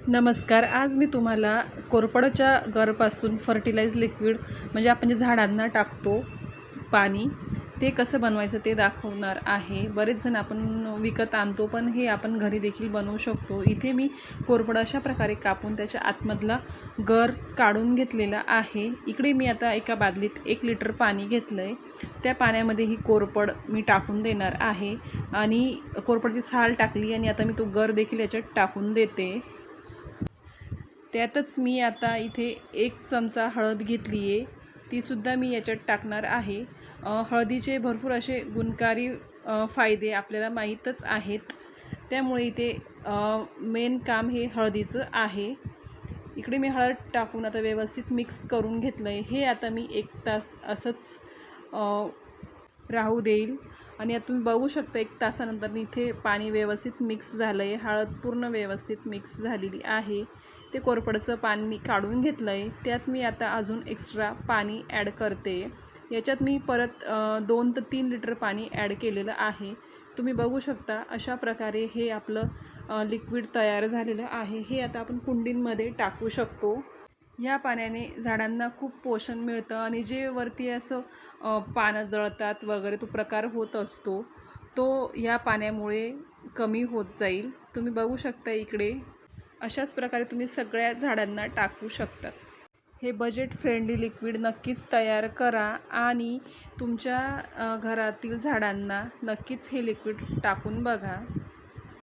नमस्कार. आज मी तुम्हाला कोरफडच्या गरपासून फर्टिलाइज लिक्विड म्हणजे आपण जे झाडांना टाकतो पाणी, ते कसं बनवायचं ते दाखवणार आहे. बरेच जण आपण विकत आणतो, पण हे आपण घरी देखील बनवू शकतो. इथे मी कोरफड अशा प्रकारे कापून त्याच्या आतमधला गर काढून घेतलेला आहे. इकडे मी आता एका बादलीत 1 लिटर पाणी घेतलं आहे. त्या पाण्यामध्ये ही कोरफड मी टाकून देणार आहे आणि कोरफडची साल टाकली आणि आता मी तो गर देखील याच्यात टाकून देते. त्यातच मी आता इथे 1 चमचा हळद घेतली आहे, तीसुद्धा मी याच्यात टाकणार आहे. हळदीचे भरपूर असे गुणकारी फायदे आपल्याला माहीतच आहेत. त्यामुळे इथे मेन काम हे हळदीचं आहे. इकडे मी हळद टाकून आता व्यवस्थित मिक्स करून घेतलं आहे. हे आता मी 1 तास असंच राहू देईल आणि आता तुम्ही बघू शकता 1 तासानंतर इथे पाणी व्यवस्थित मिक्स झालं आहे. हळद पूर्ण व्यवस्थित मिक्स झालेली आहे. ते कोरफडचं पाणी मी काढून घेतलं आहे. त्यात मी आता अजून एक्स्ट्रा पाणी ॲड करते. याच्यात मी परत 2 ते 3 लिटर पाणी ॲड केलेलं आहे. तुम्ही बघू शकता अशा प्रकारे हे आपलं लिक्विड तयार झालेलं आहे. हे आता आपण कुंडींमध्ये टाकू शकतो. ह्या पाण्याने झाडांना खूप पोषण मिळतं आणि जे वरती असं पानं जळतात वगैरे तो प्रकार होत असतो, तो ह्या पाण्यामुळे कमी होत जाईल. तुम्ही बघू शकता इकडे अशाच प्रकारे तुम्ही सगळ्या झाडांना टाकू शकता. हे बजेट फ्रेंडली लिक्विड नक्कीच तयार करा आणि तुमच्या घरातील झाडांना नक्कीच हे लिक्विड टाकून बघा.